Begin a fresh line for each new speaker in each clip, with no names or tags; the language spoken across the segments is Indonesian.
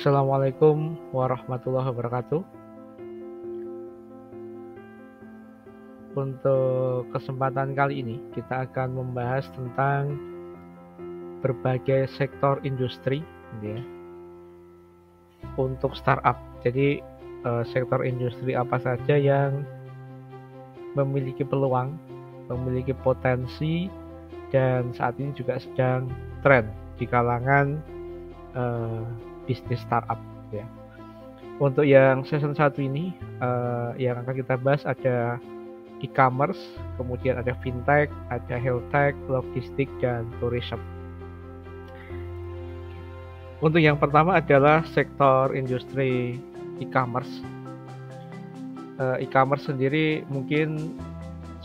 Assalamualaikum warahmatullahi wabarakatuh. Untuk kesempatan kali ini kita akan membahas tentang berbagai sektor industri gitu ya, untuk startup. Jadi sektor industri apa saja yang memiliki peluang, memiliki potensi, dan saat ini juga sedang tren di kalangan bisnis startup ya. Untuk yang season 1 ini yang akan kita bahas ada e-commerce, kemudian ada fintech, ada health tech, logistik, dan tourism. Untuk yang pertama adalah sektor industri e-commerce. E-commerce sendiri mungkin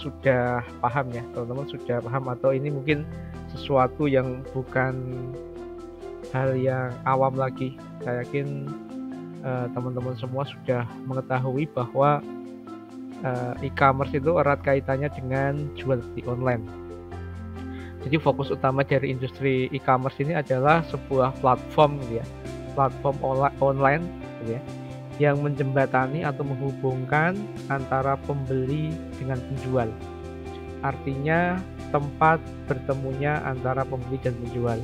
sudah paham ya, teman-teman sudah paham, atau ini mungkin sesuatu yang bukan hal yang awam lagi. Saya yakin teman-teman semua sudah mengetahui bahwa e-commerce itu erat kaitannya dengan jual beli online. Jadi fokus utama dari industri e-commerce ini adalah sebuah platform gitu ya, platform online gitu ya, yang menjembatani atau menghubungkan antara pembeli dengan penjual. Artinya tempat bertemunya antara pembeli dan penjual.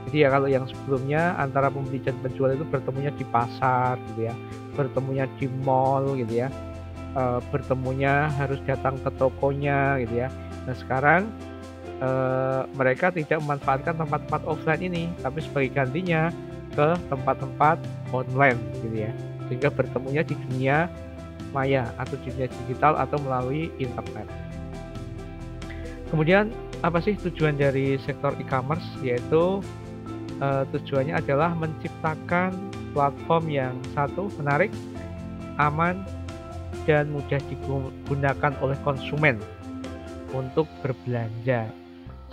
Jadi ya kalau yang sebelumnya antara pembeli dan penjual itu bertemunya di pasar gitu ya, bertemunya di mall gitu ya, bertemunya harus datang ke tokonya gitu ya. Nah sekarang mereka tidak memanfaatkan tempat-tempat offline ini, tapi sebagai gantinya ke tempat-tempat online gitu ya, sehingga bertemunya di dunia maya atau dunia digital atau melalui internet. Kemudian apa sih tujuan dari sektor e-commerce? Yaitu tujuannya adalah menciptakan platform yang satu, menarik, aman, dan mudah digunakan oleh konsumen untuk berbelanja.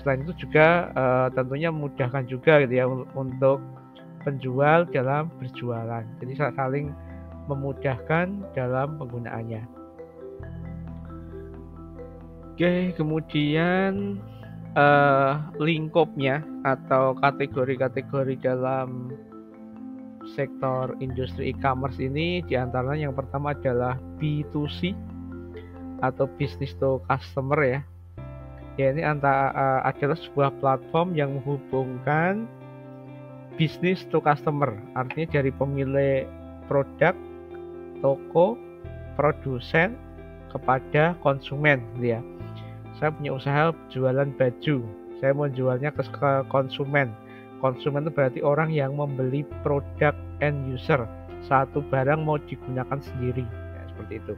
Selain itu juga tentunya memudahkan juga gitu ya untuk penjual dalam berjualan. Jadi saling memudahkan dalam penggunaannya. Oke, kemudian lingkupnya atau kategori-kategori dalam sektor industri e-commerce ini diantaranya yang pertama adalah B2C atau business to customer ya. Ya ini adalah sebuah platform yang menghubungkan business to customer, artinya dari pemilik produk, toko, produsen kepada konsumen gitu ya. Saya punya usaha jualan baju, saya mau jualnya ke konsumen. Konsumen itu berarti orang yang membeli produk end user, satu barang mau digunakan sendiri ya, seperti itu.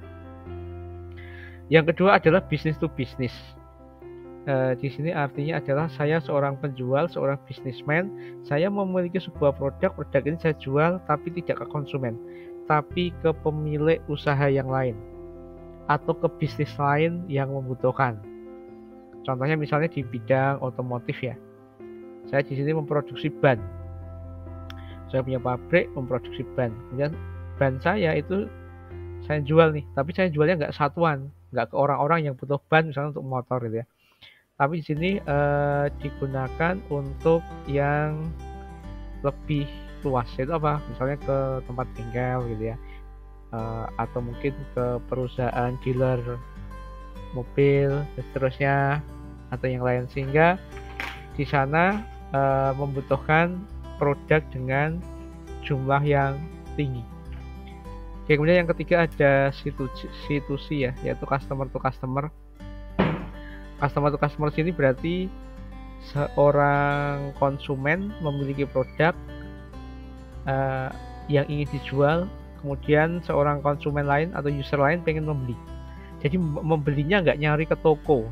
Yang kedua adalah business to business. Di sini artinya adalah saya seorang penjual, seorang businessman, saya memiliki sebuah produk ini saya jual tapi tidak ke konsumen, tapi ke pemilik usaha yang lain atau ke bisnis lain yang membutuhkan. Contohnya misalnya di bidang otomotif ya, saya di sini memproduksi ban, saya punya pabrik memproduksi ban, kemudian ban saya itu saya jual nih, tapi saya jualnya nggak satuan, nggak ke orang-orang yang butuh ban misalnya untuk motor gitu ya, tapi di sini digunakan untuk yang lebih luas, yaitu apa? Misalnya ke tempat bengkel gitu ya, atau mungkin ke perusahaan dealer mobil dan seterusnya atau yang lain, sehingga di sana membutuhkan produk dengan jumlah yang tinggi. Oke, kemudian yang ketiga ada C2C ya, yaitu customer to customer. Customer to customer sini berarti seorang konsumen memiliki produk yang ingin dijual, kemudian seorang konsumen lain atau user lain pengen membeli. Jadi membelinya nggak nyari ke toko,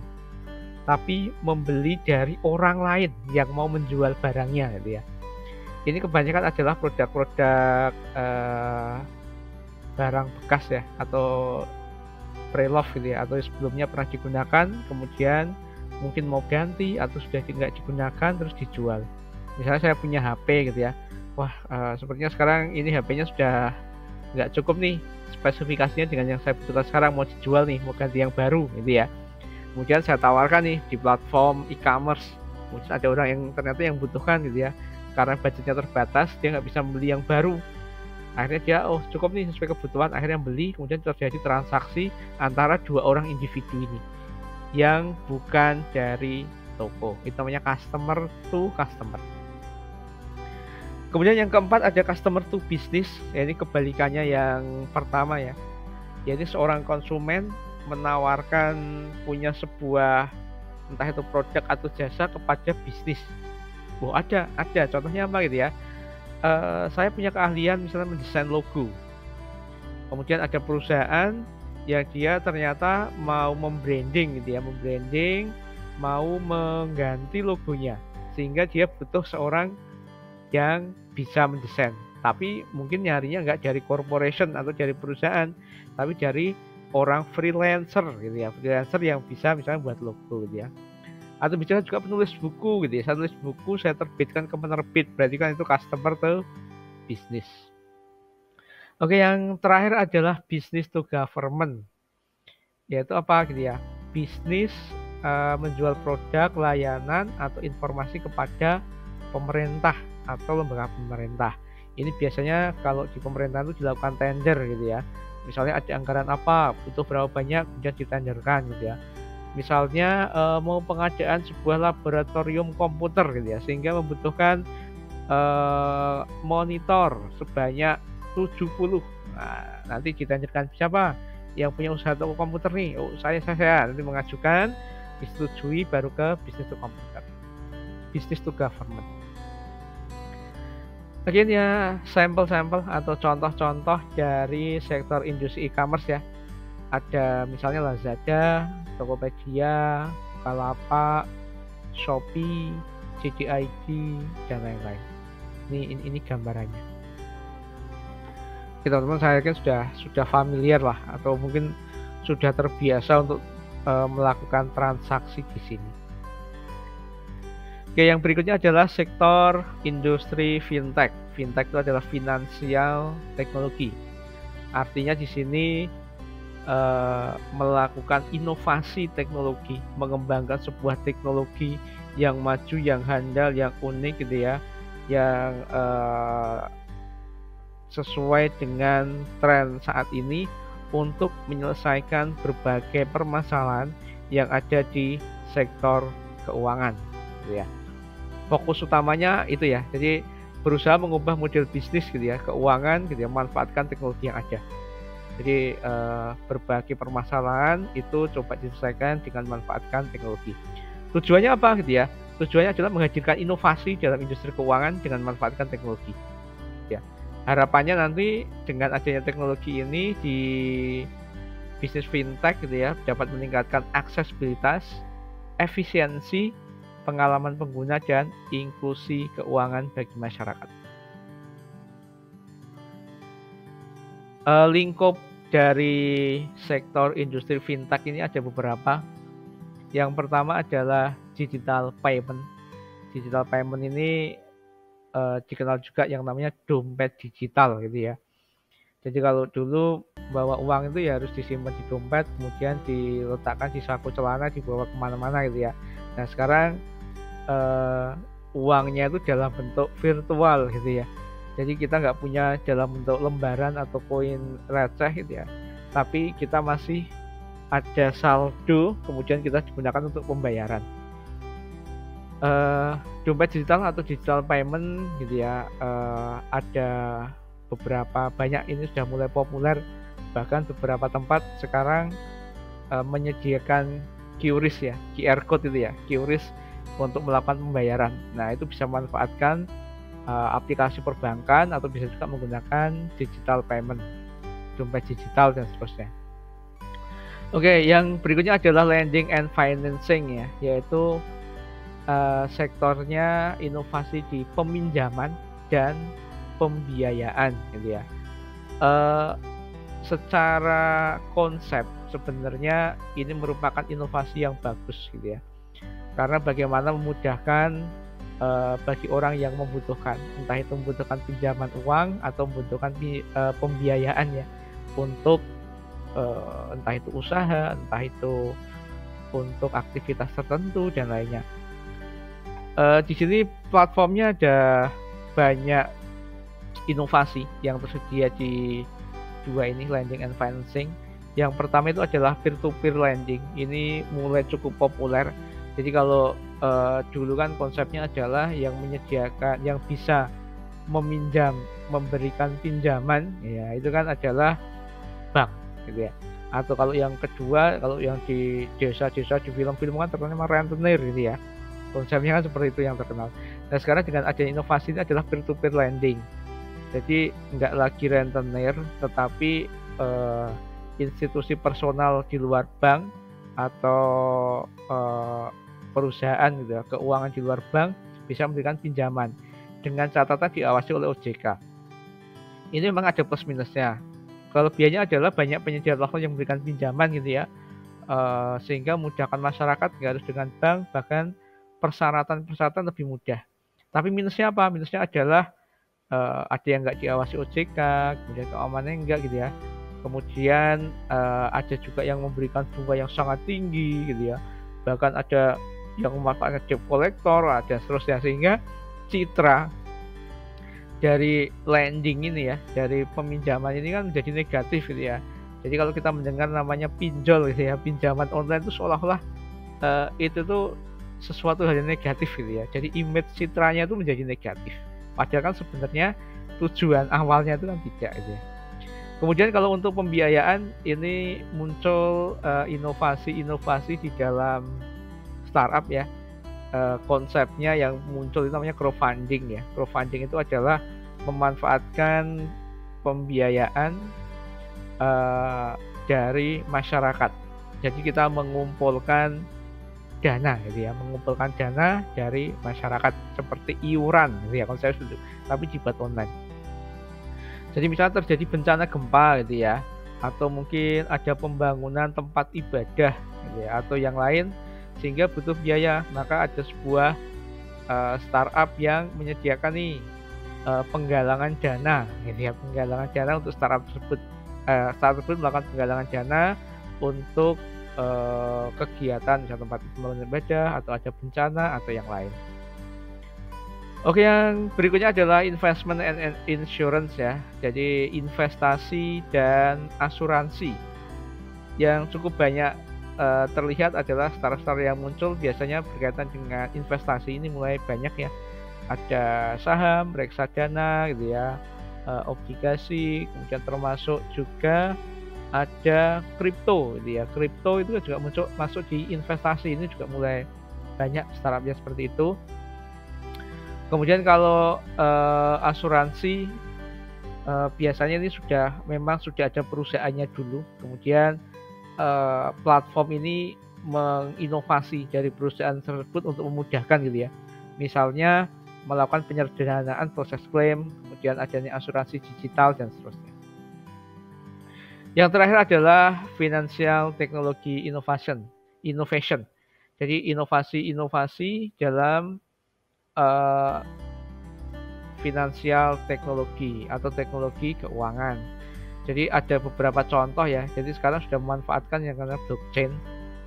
tapi membeli dari orang lain yang mau menjual barangnya gitu ya. Ini kebanyakan adalah produk-produk barang bekas ya, atau pre-love gitu ya, atau sebelumnya pernah digunakan kemudian mungkin mau ganti atau sudah nggak digunakan terus dijual. Misalnya saya punya HP gitu ya, wah sepertinya sekarang ini HP-nya sudah nggak cukup nih spesifikasinya dengan yang saya butuhkan sekarang, mau dijual nih, mau ganti yang baru gitu ya. Kemudian saya tawarkan nih di platform e-commerce, kemudian ada orang yang ternyata yang butuhkan gitu ya, karena budgetnya terbatas dia nggak bisa membeli yang baru, Akhirnya dia cukup nih sesuai kebutuhan, akhirnya beli, kemudian terjadi transaksi antara dua orang individu ini yang bukan dari toko. Itu namanya customer to customer. Kemudian yang keempat ada customer to business, ini kebalikannya yang pertama ya. Jadi seorang konsumen menawarkan punya sebuah entah itu produk atau jasa kepada bisnis. Ada contohnya apa gitu ya. Saya punya keahlian misalnya mendesain logo. Kemudian ada perusahaan yang dia ternyata mau membranding gitu ya, mau mengganti logonya, sehingga dia butuh seorang yang bisa mendesain. Tapi mungkin nyarinya nggak dari corporation atau dari perusahaan, tapi dari orang freelancer gitu ya, freelancer yang bisa misalnya buat logo gitu ya. Atau bisa juga penulis buku gitu ya, saya tulis buku, saya terbitkan ke penerbit, berarti kan itu customer to business. Oke, yang terakhir adalah business to government, yaitu apa gitu ya, bisnis menjual produk, layanan, atau informasi kepada pemerintah atau lembaga pemerintah. Ini biasanya kalau di pemerintah itu dilakukan tender gitu ya, misalnya ada anggaran apa, butuh berapa banyak, kemudian ditenderkan gitu ya. Misalnya mau pengadaan sebuah laboratorium komputer gitu ya, sehingga membutuhkan monitor sebanyak 70. Nah, nanti ditenderkan siapa yang punya usaha toko komputer nih. Saya nanti mengajukan, disetujui, baru ke bisnis to komputer, bisnis to government. Bagian ya sampel-sampel atau contoh-contoh dari sektor industri e-commerce ya. Ada misalnya Lazada, Tokopedia, Bukalapak, Shopee, JDID, dan lain-lain. Ini gambarannya. Oke, teman-teman, saya yakin sudah familiar lah, atau mungkin sudah terbiasa untuk melakukan transaksi di sini. Oke, yang berikutnya adalah sektor industri fintech. Fintech itu adalah finansial teknologi. Artinya di sini melakukan inovasi teknologi, mengembangkan sebuah teknologi yang maju, yang handal, yang unik gitu ya, yang sesuai dengan tren saat ini untuk menyelesaikan berbagai permasalahan yang ada di sektor keuangan gitu ya. Fokus utamanya itu ya, jadi berusaha mengubah model bisnis gitu ya, keuangan gitu ya, memanfaatkan teknologi yang ada. Jadi berbagai permasalahan itu coba diselesaikan dengan memanfaatkan teknologi. Tujuannya apa gitu ya? Tujuannya adalah menghadirkan inovasi dalam industri keuangan dengan memanfaatkan teknologi. Ya, harapannya nanti dengan adanya teknologi ini di bisnis fintech gitu ya, dapat meningkatkan aksesibilitas, efisiensi, pengalaman pengguna, dan inklusi keuangan bagi masyarakat. Lingkup dari sektor industri fintech ini ada beberapa. Yang pertama adalah digital payment. Digital payment ini dikenal juga yang namanya dompet digital gitu ya. Jadi kalau dulu bawa uang itu ya harus disimpan di dompet, kemudian diletakkan di saku celana, dibawa kemana-mana gitu ya. Nah sekarang uangnya itu dalam bentuk virtual gitu ya. Jadi kita nggak punya dalam bentuk lembaran atau koin receh gitu ya, tapi kita masih ada saldo, kemudian kita digunakan untuk pembayaran. Dompet digital atau digital payment gitu ya, ada beberapa, banyak ini sudah mulai populer, bahkan beberapa tempat sekarang menyediakan QRIS ya, QR code itu ya, QRIS untuk melakukan pembayaran. Nah itu bisa memanfaatkan aplikasi perbankan atau bisa juga menggunakan digital payment, dompet digital dan seterusnya. Oke, yang berikutnya adalah lending and financing ya, yaitu sektornya inovasi di peminjaman dan pembiayaan gitu ya. Secara konsep sebenarnya ini merupakan inovasi yang bagus gitu ya, karena bagaimana memudahkan bagi orang yang membutuhkan, entah itu membutuhkan pinjaman uang atau membutuhkan pembiayaan ya, untuk entah itu usaha, entah itu untuk aktivitas tertentu dan lainnya. Di sini platformnya ada banyak inovasi yang tersedia di dua ini, lending and financing. Yang pertama itu adalah peer-to-peer lending. Ini mulai cukup populer. Jadi kalau dulu kan konsepnya adalah yang menyediakan, yang bisa meminjam, memberikan pinjaman, ya itu kan adalah bank, gitu ya. Atau kalau yang kedua, kalau yang di desa-desa di film-film kan terkenal rentenir, gitu ya. Konsepnya kan seperti itu yang terkenal. Nah sekarang dengan adanya inovasi ini adalah peer-to-peer lending. Jadi nggak lagi rentenir, tetapi institusi personal di luar bank atau perusahaan gitu ya, keuangan di luar bank bisa memberikan pinjaman dengan catatan diawasi oleh OJK. Ini memang ada plus minusnya. Kelebihannya adalah banyak penyedia lahan yang memberikan pinjaman gitu ya, sehingga memudahkan masyarakat, nggak harus dengan bank, bahkan persyaratan lebih mudah. Tapi minusnya apa? Minusnya adalah ada yang nggak diawasi OJK, kemudian keamanannya enggak gitu ya. Kemudian ada juga yang memberikan bunga yang sangat tinggi gitu ya. Bahkan ada yang memanfaatkan debt collector, dan seterusnya, sehingga citra dari lending ini ya, dari peminjaman ini kan menjadi negatif gitu ya. Jadi kalau kita mendengar namanya pinjol gitu ya, pinjaman online itu seolah-olah itu tuh sesuatu hal yang negatif gitu ya. Jadi image citranya itu menjadi negatif. Padahal kan sebenarnya tujuan awalnya itu kan tidak gitu ya. Kemudian kalau untuk pembiayaan ini muncul inovasi-inovasi di dalam startup ya. Konsepnya yang muncul itu namanya crowdfunding ya. Crowdfunding itu adalah memanfaatkan pembiayaan dari masyarakat. Jadi kita mengumpulkan dana gitu ya, mengumpulkan dana dari masyarakat seperti iuran gitu ya, konsep itu, tapi dibuat online. Jadi misalnya terjadi bencana gempa gitu ya, atau mungkin ada pembangunan tempat ibadah gitu ya, atau yang lain, sehingga butuh biaya, maka ada sebuah startup yang menyediakan nih penggalangan dana gitu ya, penggalangan dana untuk startup tersebut. Startup tersebut melakukan penggalangan dana untuk kegiatan misalnya tempat pembangunan ibadah, atau ada bencana atau yang lain. Oke, yang berikutnya adalah investment and insurance ya. Jadi investasi dan asuransi yang cukup banyak terlihat adalah startup yang muncul biasanya berkaitan dengan investasi. Ini mulai banyak ya. Ada saham, reksadana gitu ya, obligasi, kemudian termasuk juga ada kripto gitu ya. Kripto itu juga masuk di investasi, ini juga mulai banyak startupnya seperti itu. Kemudian kalau asuransi biasanya ini memang sudah ada perusahaannya dulu, kemudian platform ini menginovasi dari perusahaan tersebut untuk memudahkan gitu ya. Misalnya melakukan penyederhanaan proses klaim, kemudian adanya asuransi digital dan seterusnya. Yang terakhir adalah financial technology innovation. Jadi inovasi dalam finansial teknologi atau teknologi keuangan. Jadi ada beberapa contoh ya. Jadi sekarang sudah memanfaatkan yang namanya blockchain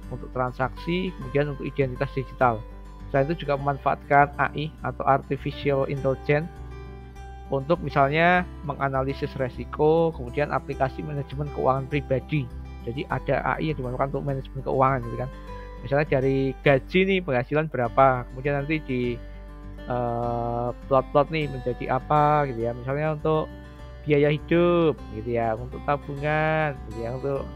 untuk transaksi, kemudian untuk identitas digital. Selain itu juga memanfaatkan AI atau artificial intelligence untuk misalnya menganalisis resiko, kemudian aplikasi manajemen keuangan pribadi. Jadi ada AI yang dimanfaatkan untuk manajemen keuangan gitu kan. Misalnya dari gaji nih, penghasilan berapa, kemudian nanti di plot nih menjadi apa gitu ya, misalnya untuk biaya hidup gitu ya, untuk tabungan gitu ya, untuk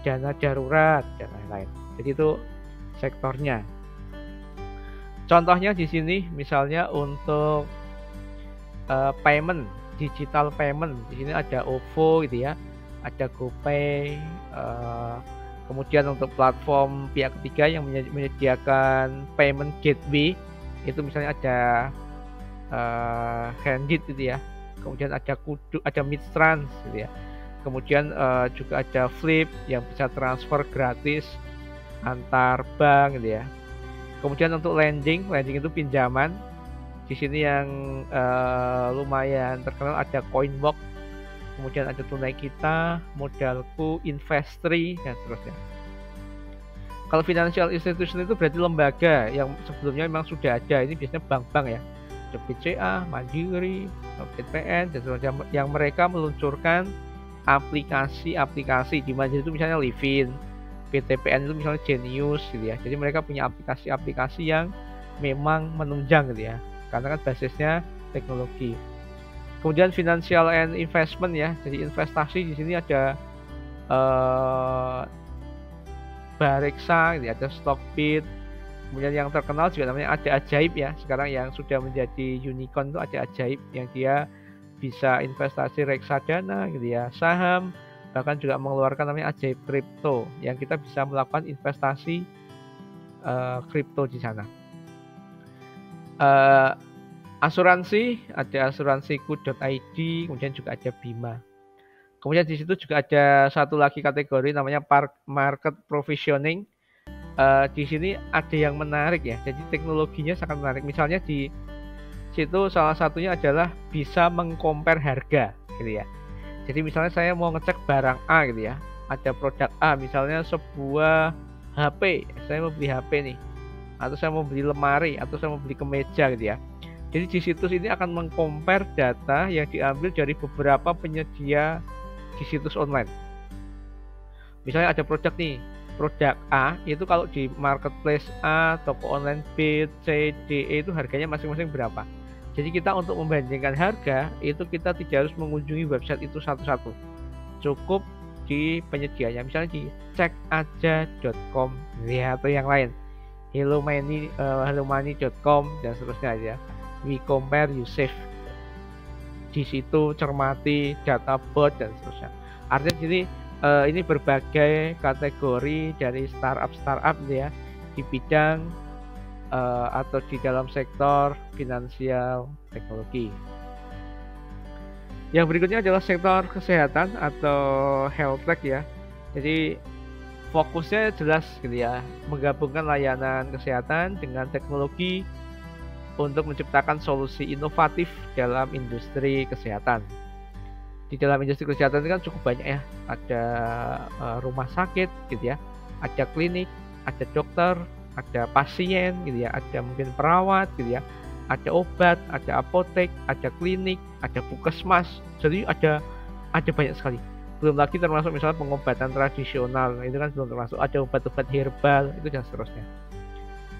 dana darurat dan lain-lain. Jadi itu sektornya. Contohnya di sini misalnya untuk payment, digital payment, di sini ada OVO gitu ya, ada GoPay, kemudian untuk platform pihak ketiga yang menyediakan payment gateway, itu misalnya ada Handit gitu ya, kemudian ada Kudu, ada Midtrans gitu ya, kemudian juga ada Flip yang bisa transfer gratis antar bank gitu ya. Kemudian untuk lending itu pinjaman. Di sini yang lumayan terkenal ada Coinbox, kemudian ada Tunai Kita, Modalku, Investri, dan seterusnya. Kalau financial institution itu berarti lembaga yang sebelumnya memang sudah ada. Ini biasanya bank-bank ya. ada BCA, Mandiri, BPN, dan sebagainya, yang mereka meluncurkan aplikasi-aplikasi. Di Mandiri itu misalnya Livin, BTPN itu misalnya Genius gitu ya. Jadi mereka punya aplikasi-aplikasi yang memang menunjang gitu ya, karena kan basisnya teknologi. Kemudian financial and investment ya. Jadi investasi di sini ada Bareksa gitu ya, ada Stockbit. Kemudian yang terkenal juga namanya Ada Ajaib ya. Sekarang yang sudah menjadi unicorn itu Ada Ajaib, yang dia bisa investasi reksadana gitu ya, saham, bahkan juga mengeluarkan namanya Ajaib Kripto, yang kita bisa melakukan investasi kripto di sana. Asuransi, ada asuransiku.id, kemudian juga ada Bima. Kemudian di situ juga ada satu lagi kategori namanya market provisioning. Di sini ada yang menarik ya, jadi teknologinya sangat menarik. Misalnya di situ salah satunya adalah bisa mengcompare harga gitu ya. Jadi misalnya saya mau ngecek barang A gitu ya, ada produk A, misalnya sebuah HP, saya mau beli HP nih, atau saya mau beli lemari, atau saya mau beli kemeja gitu ya. Jadi di situs ini akan mengcompare data yang diambil dari beberapa penyedia di situs online. Misalnya ada produk nih, produk A itu kalau di marketplace A, toko online B, C, D, E itu harganya masing-masing berapa. Jadi kita untuk membandingkan harga itu kita tidak harus mengunjungi website itu satu-satu, cukup di penyedianya, misalnya di cekaja.com ya, atau yang lain, hellomani.com dan seterusnya aja. We compare, you save. Di situ cermati data bot dan seterusnya. Artinya jadi ini berbagai kategori dari startup ya di bidang atau di dalam sektor finansial teknologi. Yang berikutnya adalah sektor kesehatan atau health tech ya. Jadi fokusnya jelas gitu ya, menggabungkan layanan kesehatan dengan teknologi untuk menciptakan solusi inovatif dalam industri kesehatan. Di dalam industri kesehatan itu kan cukup banyak ya, ada rumah sakit gitu ya, ada klinik, ada dokter, ada pasien gitu ya, ada mungkin perawat gitu ya, ada obat, ada apotek, ada klinik, ada puskesmas. Jadi ada banyak sekali. Belum lagi termasuk misalnya pengobatan tradisional, itu kan belum termasuk, ada obat-obat herbal itu dan seterusnya.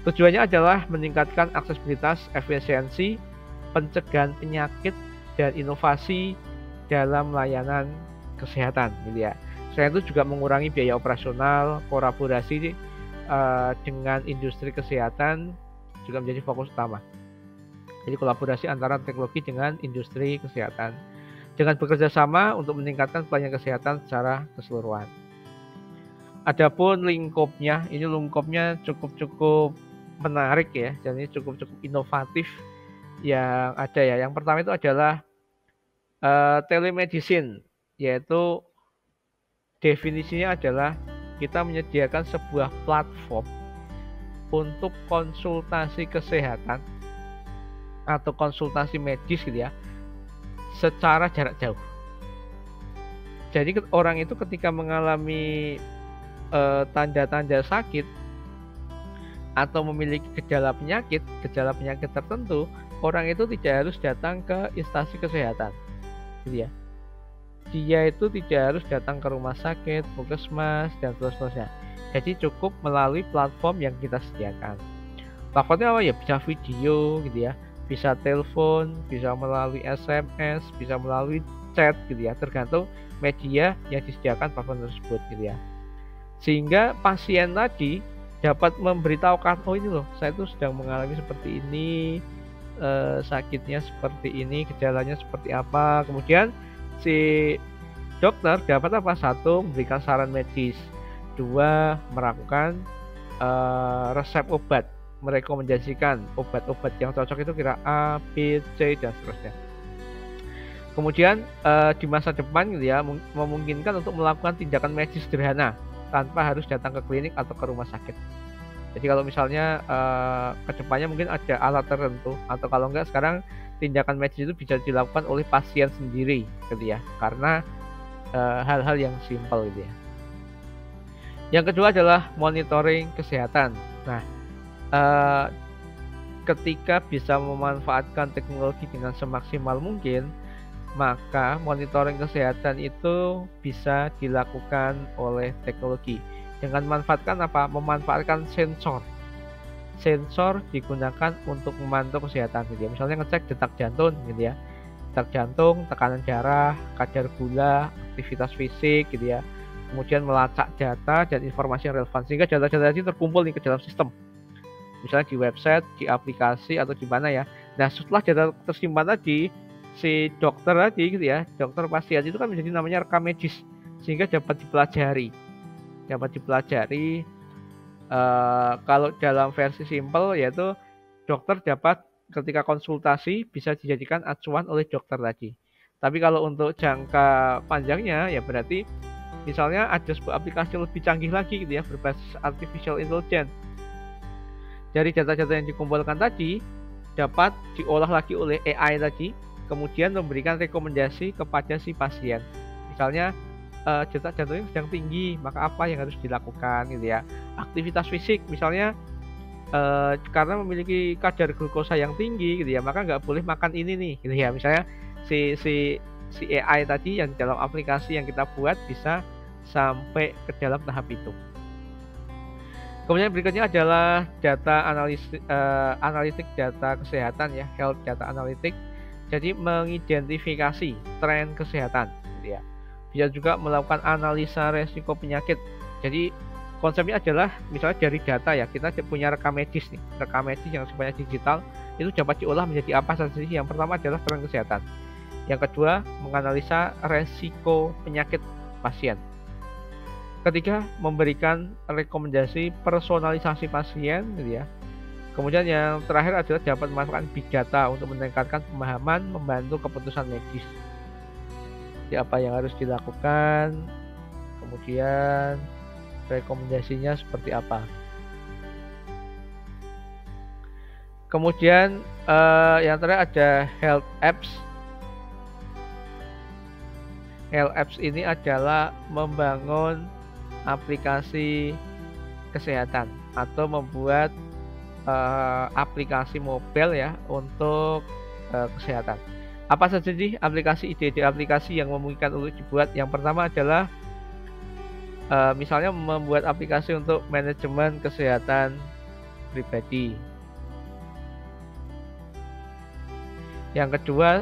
Tujuannya adalah meningkatkan aksesibilitas, efisiensi, pencegahan penyakit, dan inovasi dalam layanan kesehatan gitu ya. Selain itu juga mengurangi biaya operasional, kolaborasi dengan industri kesehatan juga menjadi fokus utama. Jadi kolaborasi antara teknologi dengan industri kesehatan dengan bekerja sama untuk meningkatkan pelayanan kesehatan secara keseluruhan. Adapun lingkupnya, ini lingkupnya cukup menarik ya, dan ini cukup inovatif yang ada ya. Yang pertama itu adalah telemedicine, yaitu definisinya adalah kita menyediakan sebuah platform untuk konsultasi kesehatan atau konsultasi medis gitu ya, secara jarak jauh. Jadi orang itu ketika mengalami tanda-tanda sakit atau memiliki gejala penyakit tertentu, orang itu tidak harus datang ke instansi kesehatan gitu ya. Dia itu tidak harus datang ke rumah sakit, puskesmas, dan seterusnya. Jadi cukup melalui platform yang kita sediakan. Platformnya apa ya? Bisa video gitu ya, bisa telepon, bisa melalui SMS, bisa melalui chat gitu ya, tergantung media yang disediakan platform tersebut gitu ya. Sehingga pasien tadi dapat memberitahukan, oh ini loh, saya tuh sedang mengalami seperti ini, sakitnya seperti ini, gejalanya seperti apa. Kemudian si dokter dapat apa? Satu, memberikan saran medis. Dua, melakukan resep obat, merekomendasikan obat-obat yang cocok itu kira A, B, C, dan seterusnya. Kemudian di masa depan gitu ya, memungkinkan untuk melakukan tindakan medis sederhana tanpa harus datang ke klinik atau ke rumah sakit. Jadi kalau misalnya kedepannya mungkin ada alat tertentu, atau kalau enggak sekarang tindakan medis itu bisa dilakukan oleh pasien sendiri gitu ya, karena hal-hal yang simpel gitu ya. Yang kedua adalah monitoring kesehatan. Nah, ketika bisa memanfaatkan teknologi dengan semaksimal mungkin, maka monitoring kesehatan itu bisa dilakukan oleh teknologi. Dengan memanfaatkan apa? Memanfaatkan sensor. Sensor digunakan untuk memantau kesehatan gitu ya. Misalnya ngecek detak jantung gitu ya. Detak jantung, tekanan darah, kadar gula, aktivitas fisik gitu ya. Kemudian melacak data dan informasi yang relevan sehingga data-data itu terkumpul nih ke dalam sistem. Misalnya di website, di aplikasi atau di mana ya. Nah, setelah data tersimpan tadi, si dokter tadi gitu ya, dokter pasien itu kan menjadi namanya rekam medis sehingga dapat dipelajari. Kalau dalam versi simple yaitu dokter dapat ketika konsultasi bisa dijadikan acuan oleh dokter tadi. Tapi kalau untuk jangka panjangnya ya berarti misalnya ada sebuah aplikasi lebih canggih lagi gitu ya berbasis artificial intelligence. Dari data-data yang dikumpulkan tadi dapat diolah lagi oleh AI tadi, kemudian memberikan rekomendasi kepada si pasien. Misalnya detak jantungnya sedang tinggi, maka apa yang harus dilakukan gitu ya. Aktivitas fisik misalnya karena memiliki kadar glukosa yang tinggi gitu ya, maka nggak boleh makan ini nih gitu ya. Misalnya si AI tadi yang dalam aplikasi yang kita buat bisa sampai ke dalam tahap itu. Kemudian berikutnya adalah data analitik data kesehatan ya, health data analytic. Jadi mengidentifikasi tren kesehatan gitu ya. Bisa juga melakukan analisa resiko penyakit. Jadi konsepnya adalah misalnya dari data ya, kita punya rekam medis nih, rekam medis yang sifatnya digital itu dapat diolah menjadi apa saja. Yang pertama adalah tren kesehatan. Yang kedua, menganalisa resiko penyakit pasien. Ketiga, memberikan rekomendasi personalisasi pasien gitu ya. Kemudian yang terakhir adalah dapat memanfaatkan big data untuk meningkatkan pemahaman, membantu keputusan medis. Jadi apa yang harus dilakukan, kemudian rekomendasinya seperti apa. Kemudian yang terakhir ada health apps. Health apps ini adalah membangun aplikasi kesehatan atau membuat aplikasi mobile ya untuk kesehatan. Apa saja sih ide-ide aplikasi yang memungkinkan untuk dibuat? Yang pertama adalah misalnya membuat aplikasi untuk manajemen kesehatan pribadi. Yang kedua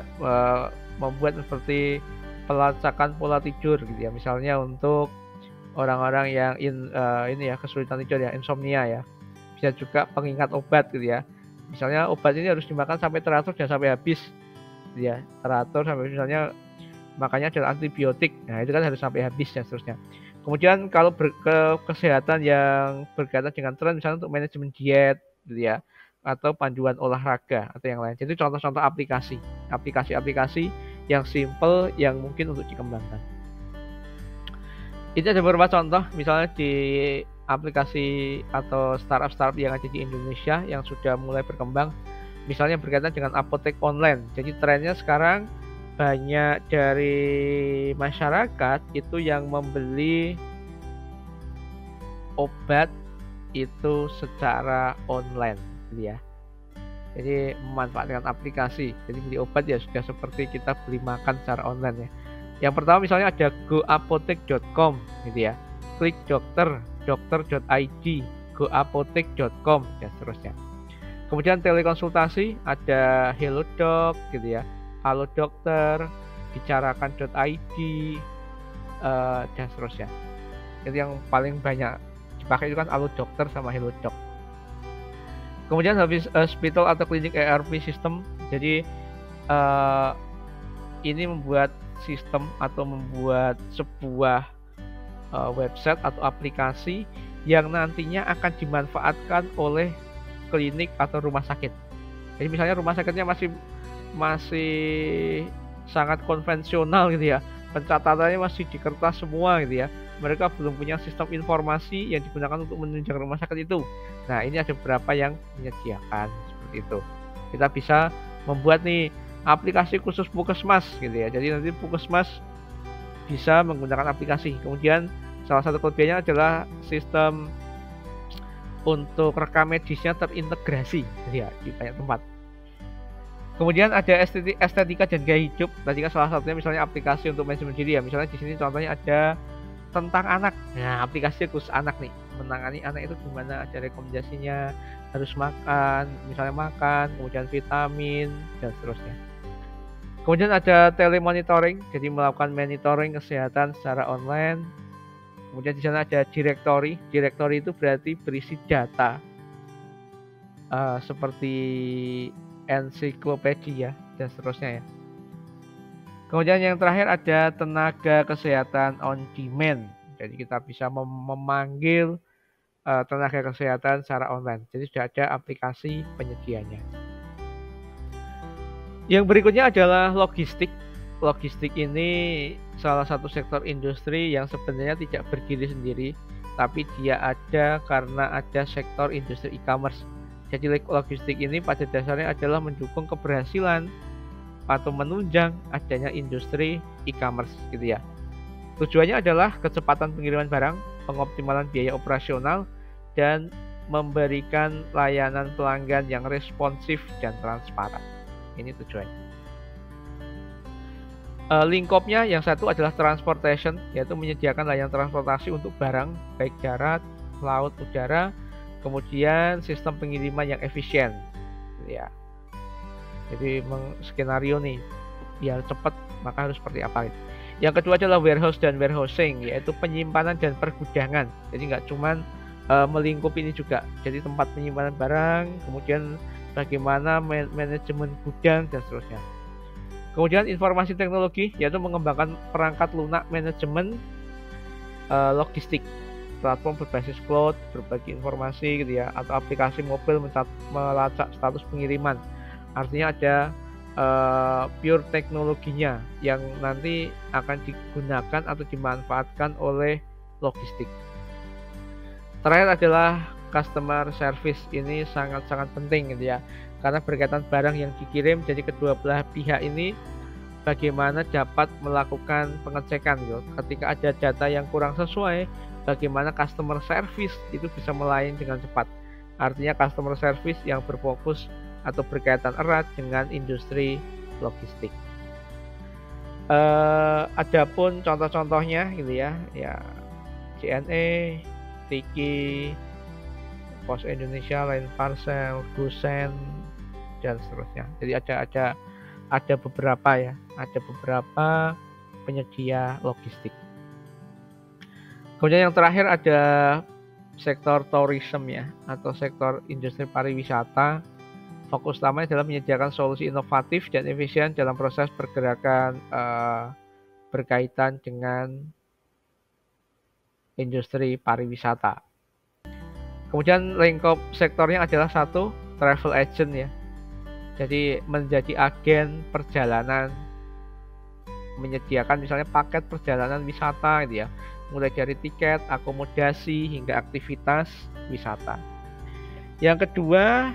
membuat seperti pelacakan pola tidur gitu ya, misalnya untuk orang-orang yang ini ya kesulitan tidur ya, insomnia ya. Bisa juga pengingat obat gitu ya. Misalnya obat ini harus dimakan sampai teratur dan sampai habis gitu ya. Teratur sampai misalnya makanya adalah antibiotik. Nah, itu kan harus sampai habis dan seterusnya. Kemudian kalau kesehatan yang berkaitan dengan tren misalnya untuk manajemen diet gitu ya, atau panduan olahraga atau yang lain. Jadi contoh-contoh aplikasi yang simple yang mungkin untuk dikembangkan. Ini ada beberapa contoh misalnya di aplikasi atau startup yang ada di Indonesia yang sudah mulai berkembang, misalnya berkaitan dengan apotek online. Jadi trennya sekarang banyak dari masyarakat itu yang membeli obat itu secara online gitu ya. Jadi memanfaatkan aplikasi. Jadi beli obat ya sudah seperti kita beli makan secara online ya. Yang pertama misalnya ada goapotek.com gitu ya. Klik dokter.id, goapotek.com dan seterusnya. Kemudian telekonsultasi ada HelloDoc gitu ya. Halo dokter, bicarakan.id dan seterusnya. Jadi yang paling banyak dipakai itu kan Halo Dokter sama HelloDoc. Kemudian hospital atau klinik ERP system. Jadi ini membuat sistem atau membuat sebuah website atau aplikasi yang nantinya akan dimanfaatkan oleh klinik atau rumah sakit. Jadi misalnya rumah sakitnya masih sangat konvensional gitu ya, pencatatannya masih di kertas semua gitu ya, mereka belum punya sistem informasi yang digunakan untuk menunjang rumah sakit itu. Nah, ini ada beberapa yang menyediakan seperti itu. Kita bisa membuat nih aplikasi khusus puskesmas gitu ya. Jadi nanti puskesmas bisa menggunakan aplikasi. Kemudian salah satu kelebihannya adalah sistem untuk rekam medisnya terintegrasi ya di banyak tempat. Kemudian ada estetika dan gaya hidup. Tadi kan salah satunya misalnya aplikasi untuk manajemen diri ya. Misalnya di sini contohnya ada tentang anak. Nah, aplikasi khusus anak nih. Menangani anak itu gimana? Ada rekomendasinya, harus makan, misalnya makan, kemudian vitamin dan seterusnya. Kemudian ada telemonitoring, jadi melakukan monitoring kesehatan secara online. Kemudian di sana ada directory. Directory itu berarti berisi data seperti ensiklopedia dan seterusnya ya. Kemudian yang terakhir ada tenaga kesehatan on demand. Jadi kita bisa memanggil tenaga kesehatan secara online. Jadi sudah ada aplikasi penyedianya. Yang berikutnya adalah logistik. Logistik ini salah satu sektor industri yang sebenarnya tidak berdiri sendiri, tapi dia ada karena ada sektor industri e-commerce. Jadi logistik ini pada dasarnya adalah mendukung keberhasilan atau menunjang adanya industri e-commerce gitu ya. Tujuannya adalah kecepatan pengiriman barang, pengoptimalan biaya operasional, dan memberikan layanan pelanggan yang responsif dan transparan. Ini tujuannya. Lingkupnya yang satu adalah transportation, yaitu menyediakan layanan transportasi untuk barang baik darat, laut, udara. Kemudian sistem pengiriman yang efisien, ya. Jadi skenario nih, biar cepat maka harus seperti apa? Yang kedua adalah warehouse dan warehousing, yaitu penyimpanan dan pergudangan. Jadi nggak cuman melingkupi ini juga. Jadi tempat penyimpanan barang, kemudian bagaimana manajemen gudang dan seterusnya. Kemudian informasi teknologi, yaitu mengembangkan perangkat lunak manajemen logistik. Platform berbasis cloud, berbagi informasi gitu ya, atau aplikasi mobil melacak status pengiriman. Artinya ada pure teknologinya yang nanti akan digunakan atau dimanfaatkan oleh logistik. Terakhir adalah customer service. Ini sangat-sangat penting gitu ya, karena berkaitan barang yang dikirim. Jadi kedua belah pihak ini bagaimana dapat melakukan pengecekan gitu. Ketika ada data yang kurang sesuai, bagaimana customer service itu bisa melayani dengan cepat. Artinya customer service yang berfokus atau berkaitan erat dengan industri logistik. Adapun contoh-contohnya gitu ya, JNE, Tiki, Pos Indonesia, Line Parcel, Gosen dan seterusnya. Jadi ada beberapa penyedia logistik. Kemudian yang terakhir ada sektor tourism ya, atau sektor industri pariwisata. Fokus utamanya adalah menyediakan solusi inovatif dan efisien dalam proses pergerakan berkaitan dengan industri pariwisata. Kemudian lingkup sektornya adalah satu, travel agent ya. Jadi menjadi agen perjalanan, menyediakan misalnya paket perjalanan wisata gitu ya, mulai dari tiket, akomodasi hingga aktivitas wisata. Yang kedua,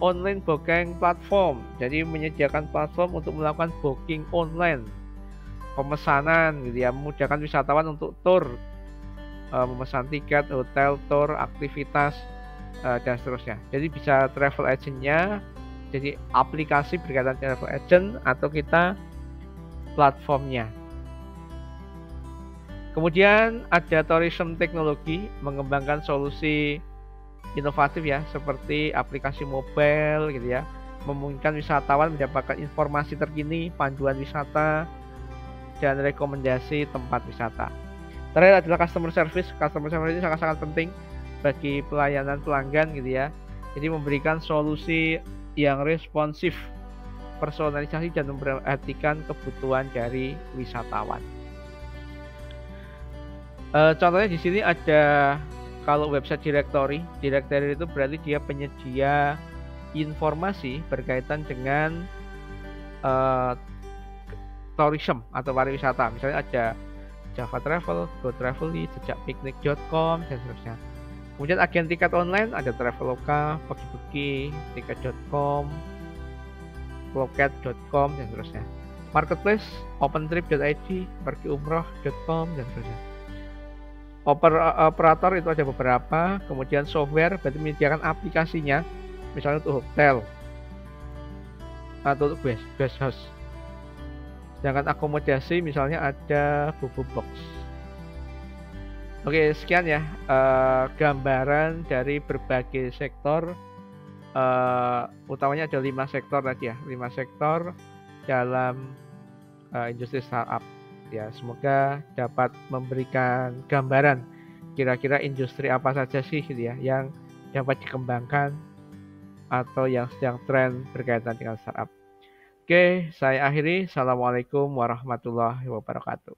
online booking platform. Jadi menyediakan platform untuk melakukan booking online, pemesanan gitu ya, memudahkan wisatawan untuk tour, memesan tiket, hotel, tour, aktivitas dan seterusnya. Jadi bisa travel agentnya, jadi aplikasi berkaitan travel agent, atau kita platformnya. Kemudian ada tourism teknologi, mengembangkan solusi inovatif ya, seperti aplikasi mobile gitu ya, memungkinkan wisatawan mendapatkan informasi terkini, panduan wisata, dan rekomendasi tempat wisata. Terakhir adalah customer service. Customer service ini sangat-sangat penting bagi pelayanan pelanggan gitu ya. Jadi memberikan solusi yang responsif, personalisasi, dan memperhatikan kebutuhan dari wisatawan. Contohnya di sini ada, kalau website directory itu berarti dia penyedia informasi berkaitan dengan tourism atau pariwisata. Misalnya ada Java Travel, GoTravelly, jejakpiknik.com dan seterusnya. Kemudian agen tiket online ada Traveloka, Pagi-Pagi, tiket.com, loket.com dan seterusnya. Marketplace, opentrip.id, pergiumroh.com dan seterusnya. Operator itu ada beberapa, kemudian software berarti menyediakan aplikasinya, misalnya untuk hotel atau untuk guest house. Sedangkan akomodasi misalnya ada Bobo Box. Oke, sekian ya gambaran dari berbagai sektor. Utamanya ada 5 sektor tadi ya, 5 sektor dalam industri startup. Ya, semoga dapat memberikan gambaran kira-kira industri apa saja sih gitu ya yang dapat dikembangkan atau yang sedang tren berkaitan dengan startup. Oke, saya akhiri. Assalamualaikum warahmatullahi wabarakatuh.